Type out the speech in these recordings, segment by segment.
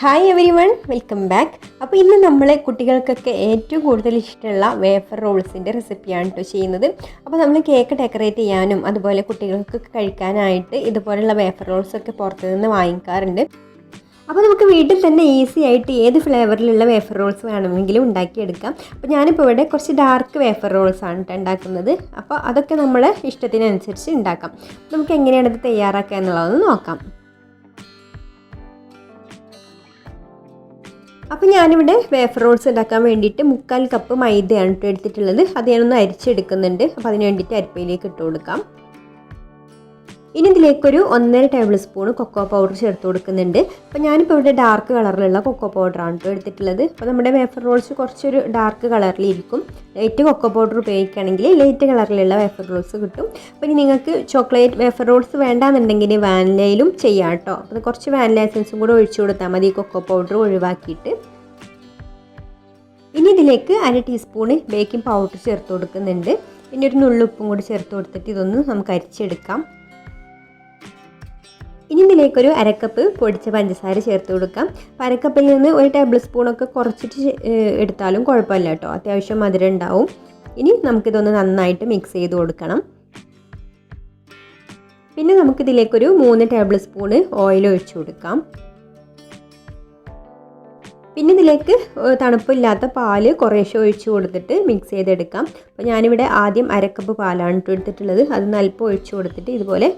Hi everyone, welcome back. അപ്പോൾ ഇന്ന് നമ്മൾ കുട്ടികൾക്കൊക്കെ ഏറ്റവും കൂടുതൽ ഇഷ്ടമുള്ള വേഫർ റോൾസിൻ്റെ റെസിപ്പിയാണ് കേട്ടോ ചെയ്യുന്നത്. അപ്പോൾ നമ്മൾ കേക്ക് ഡെക്കറേറ്റ് ചെയ്യാനും അതുപോലെ കുട്ടികൾക്ക് കഴിക്കാനായിട്ട് ഇതുപോലുള്ള വേഫർ റോൾസൊക്കെ പുറത്തു നിന്ന് വാങ്ങിക്കാറുണ്ട്. അപ്പോൾ നമുക്ക് വീട്ടിൽ തന്നെ ഈസി ആയിട്ട് ഏത് ഫ്ലേവറിലുള്ള വേഫർ റോൾസ് വേണമെങ്കിലും ഉണ്ടാക്കിയെടുക്കാം. അപ്പോൾ ഞാനിപ്പോൾ ഇവിടെ കുറച്ച് ഡാർക്ക് വേഫർ റോൾസാണ് കേട്ടോ ഉണ്ടാക്കുന്നത്. അപ്പോൾ അതൊക്കെ നമ്മുടെ ഇഷ്ടത്തിനനുസരിച്ച് ഉണ്ടാക്കാം. നമുക്ക് എങ്ങനെയാണ് ഇത് തയ്യാറാക്കുക എന്നുള്ളതൊന്ന് നോക്കാം. അപ്പോൾ ഞാനിവിടെ വേഫർ റോൾസ് ഉണ്ടാക്കാൻ വേണ്ടിയിട്ട് 3/4 കപ്പ് മൈദയാണ് എടുത്തിട്ടുള്ളത്. അത് ഞാനൊന്ന് അരിച്ചെടുക്കുന്നുണ്ട്. അപ്പോൾ അതിന് വേണ്ടിയിട്ട് അരിപ്പയിലേക്ക് ഇട്ട് കൊടുക്കാം. ഇനി ഇതിലേക്കൊരു 1.5 ടേബിൾ സ്പൂൺ കൊക്കോ പൗഡർ ചേർത്ത് കൊടുക്കുന്നുണ്ട്. അപ്പോൾ ഞാനിപ്പോൾ ഇവിടെ ഡാർക്ക് കളറിലുള്ള കൊക്കോ പൗഡറാണ് കേട്ടോ എടുത്തിട്ടുള്ളത്. അപ്പോൾ നമ്മുടെ വേഫർ റോൾസ് കുറച്ചൊരു ഡാർക്ക് കളറിലിരിക്കും. ലൈറ്റ് കൊക്കോ പൗഡർ ഉപയോഗിക്കുകയാണെങ്കിൽ ലൈറ്റ് കളറിലുള്ള വേഫർ റോൾസ് കിട്ടും. അപ്പോൾ ഇനി നിങ്ങൾക്ക് ചോക്ലേറ്റ് വേഫർ റോൾസ് വേണ്ടാന്നുണ്ടെങ്കിൽ വാനിലയിലും ചെയ്യാം കേട്ടോ. അപ്പോൾ കുറച്ച് വാനില എസൻസും കൂടെ ഒഴിച്ചു കൊടുത്താൽ മതി കൊക്കോ പൗഡർ ഒഴിവാക്കിയിട്ട്. ഇനി ഇതിലേക്ക് 1/2 ടീസ്പൂണ് ബേക്കിംഗ് പൗഡർ ചേർത്ത് കൊടുക്കുന്നുണ്ട്. പിന്നെ ഒരു നുള്ളുപ്പും കൂടി ചേർത്ത് കൊടുത്തിട്ട് ഇതൊന്ന് നമുക്ക് അരിച്ചെടുക്കാം. ഇനി ഇതിലേക്കൊരു 1/2 കപ്പ് പൊടിച്ച പഞ്ചസാര ചേർത്ത് കൊടുക്കാം. അപ്പോൾ 1/2 കപ്പിൽ നിന്ന് 1 ടേബിൾ സ്പൂണൊക്കെ കുറച്ചിട്ട് എടുത്താലും കുഴപ്പമില്ല കേട്ടോ, അത്യാവശ്യം മധുരം ഉണ്ടാവും. ഇനി നമുക്കിതൊന്ന് നന്നായിട്ട് മിക്സ് ചെയ്ത് കൊടുക്കണം. പിന്നെ നമുക്കിതിലേക്കൊരു 3 ടേബിൾ സ്പൂണ് ഓയിൽ ഒഴിച്ചു കൊടുക്കാം. പിന്നെ ഇതിലേക്ക് തണുപ്പില്ലാത്ത പാല് കുറേശ്ശെ ഒഴിച്ച് കൊടുത്തിട്ട് മിക്സ് ചെയ്തെടുക്കാം. അപ്പോൾ ഞാനിവിടെ ആദ്യം 1/2 കപ്പ് പാലാണ് എടുത്തിട്ടുള്ളത്. അത് അല്പം ഒഴിച്ച് കൊടുത്തിട്ട് ഇതുപോലെ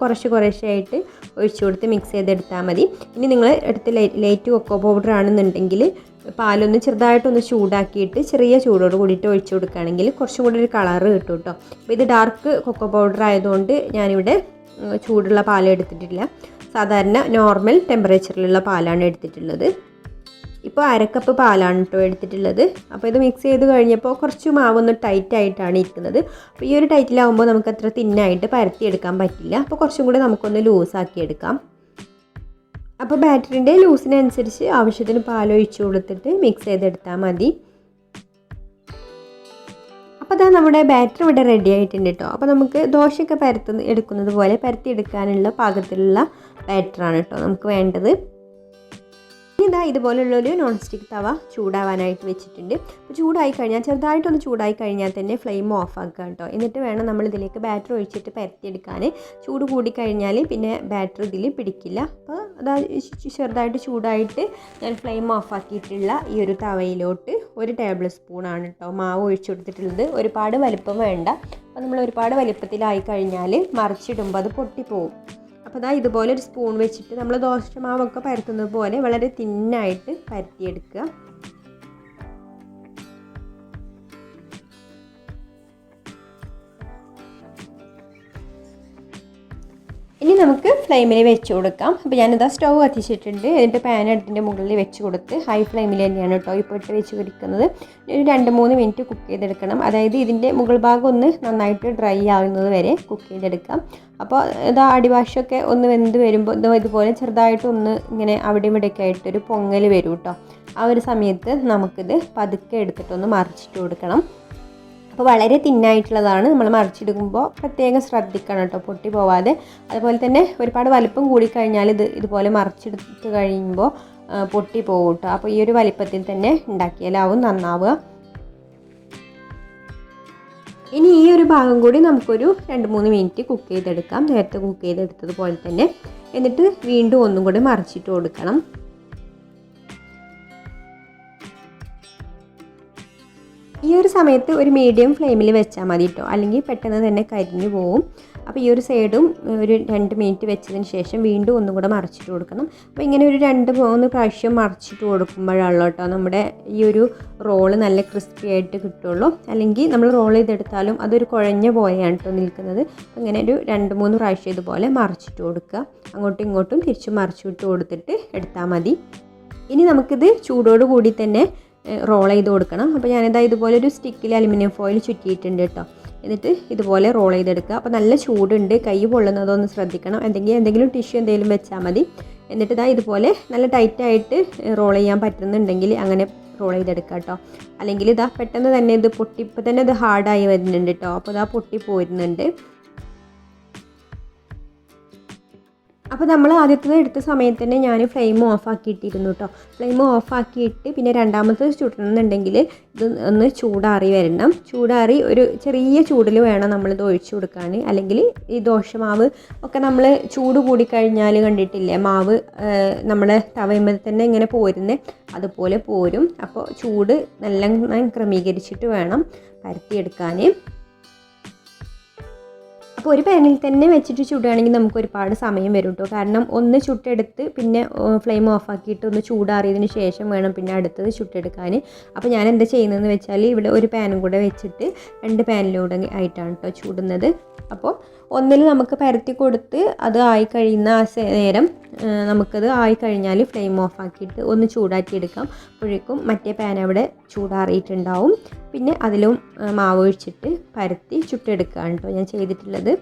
കുറേശ്ശെ ആയിട്ട് ഒഴിച്ച് കൊടുത്ത് മിക്സ് ചെയ്തെടുത്താൽ മതി. ഇനി നിങ്ങൾ എടുത്ത് ലൈറ്റ് കൊക്കോ പൗഡർ ആണെന്നുണ്ടെങ്കിൽ പാലൊന്ന് ചെറുതായിട്ടൊന്ന് ചൂടാക്കിയിട്ട് ചെറിയ ചൂടോട് കൂടിയിട്ട് ഒഴിച്ച് കൊടുക്കുകയാണെങ്കിൽ കുറച്ചും കൂടി ഒരു കളറ് കിട്ടും കേട്ടോ. അപ്പോൾ ഇത് ഡാർക്ക് കൊക്കോ പൗഡർ ആയതുകൊണ്ട് ഞാനിവിടെ ചൂടുള്ള പാൽ എടുത്തിട്ടില്ല. സാധാരണ നോർമൽ ടെമ്പറേച്ചറിലുള്ള പാലാണ് എടുത്തിട്ടുള്ളത്. ഇപ്പോൾ 1/2 കപ്പ് പാലാണ് കേട്ടോ എടുത്തിട്ടുള്ളത്. അപ്പോൾ ഇത് മിക്സ് ചെയ്ത് കഴിഞ്ഞപ്പോൾ കുറച്ച് മാവൊന്ന് ടൈറ്റായിട്ടാണ് ഇരിക്കുന്നത്. അപ്പോൾ ഈ ഒരു ടൈറ്റിലാവുമ്പോൾ നമുക്ക് അത്ര തിന്നായിട്ട് പരത്തിയെടുക്കാൻ പറ്റില്ല. അപ്പോൾ കുറച്ചും കൂടി നമുക്കൊന്ന് ലൂസാക്കി എടുക്കാം. അപ്പോൾ ബാറ്ററിൻ്റെ ലൂസിനനുസരിച്ച് ആവശ്യത്തിന് പാലൊഴിച്ച് കൊടുത്തിട്ട് മിക്സ് ചെയ്തെടുത്താൽ മതി. അപ്പോൾ അതാ നമ്മുടെ ബാറ്റർ ഇവിടെ റെഡി ആയിട്ടുണ്ട് കേട്ടോ. അപ്പോൾ നമുക്ക് ദോശയൊക്കെ എടുക്കുന്നത് പോലെ പരത്തിയെടുക്കാനുള്ള പാകത്തിലുള്ള ബാറ്ററാണ് കേട്ടോ നമുക്ക് വേണ്ടത്. ഇതാ ഇതുപോലുള്ളൊരു നോൺ സ്റ്റിക്ക് തവ ചൂടാവാനായിട്ട് വെച്ചിട്ടുണ്ട്. അപ്പോൾ ചൂടായി കഴിഞ്ഞാൽ ചെറുതായിട്ടൊന്ന് ചൂടായി കഴിഞ്ഞാൽ തന്നെ ഫ്ലെയിം ഓഫ് ആക്കുക കേട്ടോ. എന്നിട്ട് വേണം നമ്മൾ ഇതിലേക്ക് ബാറ്റർ ഒഴിച്ചിട്ട് പരത്തിയെടുക്കാൻ. ചൂട് കൂടിക്കഴിഞ്ഞാൽ പിന്നെ ബാറ്റർ ഇതിൽ പിടിക്കില്ല. അപ്പോൾ അതാ ചെറുതായിട്ട് ചൂടായിട്ട് ഞാൻ ഫ്ലെയിം ഓഫ് ആക്കിയിട്ടുള്ള ഈ ഒരു തവയിലോട്ട് 1 ടേബിൾ സ്പൂണാണ് കേട്ടോ മാവ് ഒഴിച്ചു കൊടുത്തിട്ടുള്ളത്. ഒരുപാട് വലിപ്പം വേണ്ട. അപ്പോൾ നമ്മൾ ഒരുപാട് വലിപ്പത്തിലായി കഴിഞ്ഞാൽ മറിച്ചിടുമ്പോൾ അത് പൊട്ടിപ്പോവും. അപ്പോൾ അതാ ഇതുപോലെ ഒരു സ്പൂൺ വെച്ചിട്ട് നമ്മൾ ദോശമാവൊക്കെ പരത്തുന്നത് പോലെ വളരെ തിന്നായിട്ട് പരത്തിയെടുക്കുക. ഇനി നമുക്ക് ഫ്ലെയിമിൽ വെച്ച് കൊടുക്കാം. അപ്പോൾ ഞാനിതാ സ്റ്റൗ കത്തിച്ചിട്ടുണ്ട്. എന്നിട്ട് പാൻ അടുപ്പിൻ്റെ മുകളിൽ വെച്ച് കൊടുത്ത് ഹൈ ഫ്ലെയിമിൽ തന്നെയാണ് കേട്ടോ ഇപ്പോൾ ഇട്ട് വെച്ച് കൊടുക്കുന്നത്. ഒരു 2-3 മിനിറ്റ് കുക്ക് ചെയ്തെടുക്കണം. അതായത് ഇതിൻ്റെ മുകൾ ഭാഗം ഒന്ന് നന്നായിട്ട് ഡ്രൈ ആവുന്നത് വരെ കുക്ക് ചെയ്തെടുക്കാം. അപ്പോൾ ഇതാ അടിവാശമൊക്കെ ഒന്ന് വെന്ത് വരുമ്പോൾ ഇതുപോലെ ചെറുതായിട്ടൊന്ന് ഇങ്ങനെ അവിടെ ഇവിടെയൊക്കെ ആയിട്ടൊരു പൊങ്ങൽ വരും കേട്ടോ. ആ ഒരു സമയത്ത് നമുക്കിത് പതുക്കെ എടുത്തിട്ടൊന്ന് മറിച്ചിട്ട് കൊടുക്കണം. അപ്പോൾ വളരെ തിന്നായിട്ടുള്ളതാണ്. നമ്മൾ മറിച്ചിടുമ്പോൾ പ്രത്യേകം ശ്രദ്ധിക്കണം കേട്ടോ, പൊട്ടി പോവാതെ. അതുപോലെ തന്നെ ഒരുപാട് വലിപ്പം കൂടിക്കഴിഞ്ഞാൽ ഇതുപോലെ മറിച്ചെടുത്ത് കഴിയുമ്പോൾ പൊട്ടി പോകും കേട്ടോ. അപ്പോൾ ഈ ഒരു വലിപ്പത്തിൽ തന്നെ ഉണ്ടാക്കിയാലാവും നന്നാവുക. ഇനി ഈ ഒരു ഭാഗം കൂടി നമുക്കൊരു 2-3 മിനിറ്റ് കുക്ക് ചെയ്തെടുക്കാം, നേരത്തെ കുക്ക് ചെയ്തെടുത്തതുപോലെ തന്നെ. എന്നിട്ട് വീണ്ടും ഒന്നും കൂടി മറിച്ചിട്ട് കൊടുക്കണം. ഈ ഒരു സമയത്ത് ഒരു മീഡിയം ഫ്ലെയിമിൽ വെച്ചാൽ മതി കേട്ടോ, അല്ലെങ്കിൽ പെട്ടെന്ന് തന്നെ കരിഞ്ഞു പോവും. അപ്പോൾ ഈ ഒരു സൈഡും ഒരു 2 മിനിറ്റ് വെച്ചതിന് ശേഷം വീണ്ടും ഒന്നും കൂടെ മറിച്ചിട്ട് കൊടുക്കണം. അപ്പോൾ ഇങ്ങനെ ഒരു 2-3 പ്രാവശ്യം മറിച്ചിട്ട് കൊടുക്കുമ്പോഴാണല്ലോ കേട്ടോ നമ്മുടെ ഈ ഒരു റോള് നല്ല ക്രിസ്പി ആയിട്ട് കിട്ടുള്ളൂ. അല്ലെങ്കിൽ നമ്മൾ റോൾ ചെയ്തെടുത്താലും അതൊരു കുഴഞ്ഞ പോലെയാണ് കേട്ടോ നിൽക്കുന്നത്. അപ്പോൾ ഇങ്ങനെ ഒരു 2-3 പ്രാവശ്യം ഇതുപോലെ മറിച്ചിട്ട് കൊടുക്കുക. അങ്ങോട്ടും ഇങ്ങോട്ടും തിരിച്ച് മറിച്ചിട്ട് കൊടുത്തിട്ട് എടുത്താൽ മതി. ഇനി നമുക്കിത് ചൂടോട് കൂടി തന്നെ റോൾ ചെയ്ത് കൊടുക്കണം. അപ്പോൾ ഞാനിതാ ഇതുപോലെ ഒരു സ്റ്റിക്കിൽ അലുമിനിയം ഫോയിൽ ചുറ്റിയിട്ടുണ്ട് കേട്ടോ. എന്നിട്ട് ഇതുപോലെ റോൾ ചെയ്തെടുക്കുക. അപ്പോൾ നല്ല ചൂടുണ്ട്, കൈ പൊള്ളുന്നതൊന്ന് ശ്രദ്ധിക്കണം. എന്തെങ്കിലും ടിഷ്യൂ എന്തെങ്കിലും വെച്ചാൽ മതി. എന്നിട്ട് ഇതാ ഇതുപോലെ നല്ല ടൈറ്റായിട്ട് റോൾ ചെയ്യാൻ പറ്റുന്നുണ്ടെങ്കിൽ അങ്ങനെ റോൾ ചെയ്തെടുക്കുക കേട്ടോ. അല്ലെങ്കിൽ ഇതാ പെട്ടെന്ന് തന്നെ ഇത് ഇപ്പോൾ തന്നെ ഇത് ഹാർഡായി വരുന്നുണ്ട് കേട്ടോ. അപ്പോൾ ഇതാ പൊട്ടി പോരുന്നുണ്ട്. അപ്പോൾ നമ്മൾ ആദ്യത്തേത് എടുത്ത സമയത്ത് തന്നെ ഞാൻ ഫ്ലെയിം ഓഫാക്കിയിട്ടിരുന്നു കേട്ടോ. ഫ്ലെയിം ഓഫാക്കിയിട്ട് പിന്നെ രണ്ടാമത്തെ ചുടണമെന്നുണ്ടെങ്കിൽ ഇത് ഒന്ന് ചൂടാറി വരണം. ചൂടാറി ഒരു ചെറിയ ചൂടിൽ വേണം നമ്മളിത് ഒഴിച്ചു കൊടുക്കാൻ. അല്ലെങ്കിൽ ഈ ദോശമാവ് ഒക്കെ നമ്മൾ ചൂട് കൂടിക്കഴിഞ്ഞാൽ കണ്ടിട്ടില്ലേ, മാവ് നമ്മുടെ തവയുമ്പോൾ തന്നെ ഇങ്ങനെ പോരുന്നത് അതുപോലെ പോരും. അപ്പോൾ ചൂട് നല്ല ക്രമീകരിച്ചിട്ട് വേണം പരത്തിയെടുക്കാൻ. അപ്പോൾ ഒരു പാനിൽ തന്നെ വെച്ചിട്ട് ചുടുകയാണെങ്കിൽ നമുക്ക് ഒരുപാട് സമയം വരും കേട്ടോ. കാരണം ഒന്ന് ചുട്ടെടുത്ത് പിന്നെ ഫ്ലെയിം ഓഫാക്കിയിട്ട് ഒന്ന് ചൂടാറിയതിന് ശേഷം വേണം പിന്നെ അടുത്തത് ചുട്ടെടുക്കാൻ. അപ്പോൾ ഞാൻ എന്താ ചെയ്യുന്നതെന്ന് വെച്ചാൽ ഇവിടെ ഒരു പാനും കൂടെ വെച്ചിട്ട് 2 പാനിലൂടെ ആയിട്ടാണ് കേട്ടോ ചൂടുന്നത്. അപ്പോൾ ഒന്നിൽ നമുക്ക് പരത്തി കൊടുത്ത് അത് ആയി കഴിയുന്ന ആ നേരം നമുക്കത് ആയി കഴിഞ്ഞാൽ ഫ്ലെയിം ഓഫാക്കിയിട്ട് ഒന്ന് ചൂടാക്കിയെടുക്കാം. അപ്പോഴേക്കും മറ്റേ പാൻ അവിടെ ചൂടാറിയിട്ടുണ്ടാവും. പിന്നെ അതിലും മാവ് ഒഴിച്ചിട്ട് പരത്തി ചുട്ടെടുക്കുകയാണ് കേട്ടോ ഞാൻ ചെയ്തിട്ടുള്ളത്.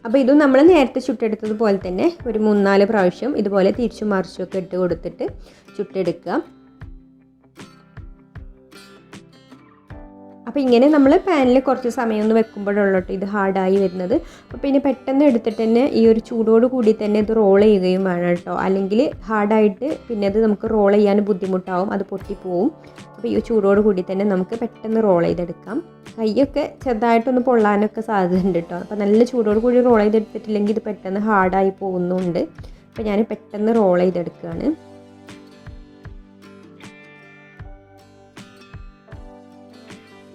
അപ്പോൾ ഇതും നമ്മൾ നേരത്തെ ചുട്ടെടുത്തതുപോലെ തന്നെ ഒരു 3-4 പ്രാവശ്യം ഇതുപോലെ തിരിച്ചും മറിച്ചുമൊക്കെ ഇട്ട് കൊടുത്തിട്ട് ചുട്ടെടുക്കുക. അപ്പോൾ ഇങ്ങനെ നമ്മൾ പാനിൽ കുറച്ച് സമയം ഒന്ന് വെക്കുമ്പോഴുള്ളൂ ഇത് ഹാർഡായി വരുന്നത്. അപ്പോൾ പിന്നെ പെട്ടെന്ന് എടുത്തിട്ട് തന്നെ ഈ ഒരു ചൂടോട് കൂടി തന്നെ ഇത് റോൾ ചെയ്യുകയും വേണം കേട്ടോ. അല്ലെങ്കിൽ ഹാർഡായിട്ട് പിന്നെ അത് നമുക്ക് റോൾ ചെയ്യാൻ ബുദ്ധിമുട്ടാവും, അത് പൊട്ടിപ്പോവും. അപ്പോൾ ഈ ചൂടോട് കൂടി തന്നെ നമുക്ക് പെട്ടെന്ന് റോൾ ചെയ്തെടുക്കാം. കൈയൊക്കെ ചെറുതായിട്ടൊന്ന് പൊള്ളാനൊക്കെ സാധ്യതയുണ്ട് കേട്ടോ. അപ്പോൾ നല്ല ചൂടോട് കൂടി റോൾ ചെയ്തെടുത്തിട്ടില്ലെങ്കിൽ ഇത് പെട്ടെന്ന് ഹാർഡായി പോകുന്നുണ്ട്. അപ്പോൾ ഞാൻ പെട്ടെന്ന് റോൾ ചെയ്തെടുക്കുകയാണ്.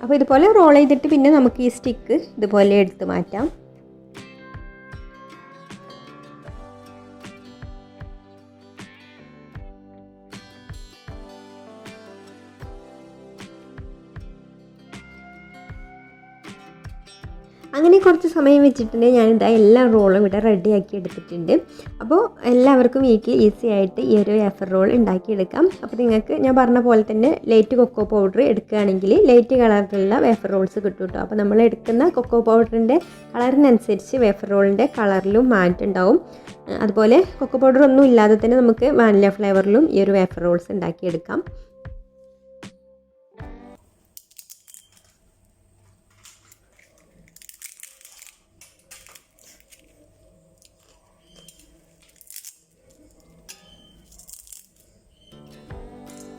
അപ്പോൾ ഇതുപോലെ റോൾ ചെയ്തിട്ട് പിന്നെ നമുക്ക് ഈ സ്റ്റിക്ക് ഇതുപോലെ എടുത്ത് മാറ്റാം. അങ്ങനെ കുറച്ച് സമയം വെച്ചിട്ടുണ്ടെങ്കിൽ ഞാനിതാ എല്ലാ റോളും ഇവിടെ റെഡിയാക്കി എടുത്തിട്ടുണ്ട്. അപ്പോൾ എല്ലാവർക്കും വീട്ടിൽ ഈസി ആയിട്ട് ഈ ഒരു വേഫർ റോൾ ഉണ്ടാക്കിയെടുക്കാം. അപ്പോൾ നിങ്ങൾക്ക് ഞാൻ പറഞ്ഞ പോലെ തന്നെ ലൈറ്റ് കൊക്കോ പൗഡർ എടുക്കുകയാണെങ്കിൽ ലൈറ്റ് കളറിലുള്ള വേഫർ റോൾസ് കിട്ടും കേട്ടോ. അപ്പോൾ നമ്മൾ എടുക്കുന്ന കൊക്കോ പൗഡറിൻ്റെ കളറിനനുസരിച്ച് വേഫർ റോളിൻ്റെ കളറിലും മാറ്റുണ്ടാവും. അതുപോലെ കൊക്കോ പൗഡർ ഒന്നും ഇല്ലാതെ തന്നെ നമുക്ക് വാനില ഫ്ലേവറിലും ഈ ഒരു വേഫർ റോൾസ് ഉണ്ടാക്കിയെടുക്കാം.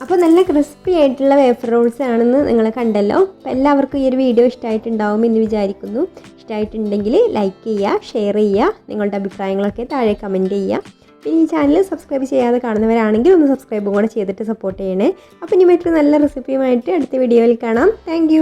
അപ്പോൾ നല്ല ക്രിസ്പി ആയിട്ടുള്ള വേഫർ റോൾസ് ആണെന്ന് നിങ്ങൾ കണ്ടല്ലോ. അപ്പോൾ എല്ലാവർക്കും ഈ ഒരു വീഡിയോ ഇഷ്ടമായിട്ടുണ്ടാവും എന്ന് വിചാരിക്കുന്നു. ഇഷ്ടമായിട്ടുണ്ടെങ്കിൽ ലൈക്ക് ചെയ്യുക, ഷെയർ ചെയ്യുക, നിങ്ങളുടെ അഭിപ്രായങ്ങളൊക്കെ താഴെ കമൻറ്റ് ചെയ്യുക. പിന്നെ ഈ ചാനൽ സബ്സ്ക്രൈബ് ചെയ്യാതെ കാണുന്നവരാണെങ്കിൽ ഒന്ന് സബ്സ്ക്രൈബും കൂടെ ചെയ്തിട്ട് സപ്പോർട്ട് ചെയ്യണേ. അപ്പോൾ ഇനി മറ്റൊരു നല്ല റെസിപ്പിയുമായിട്ട് അടുത്ത വീഡിയോയിൽ കാണാം. താങ്ക്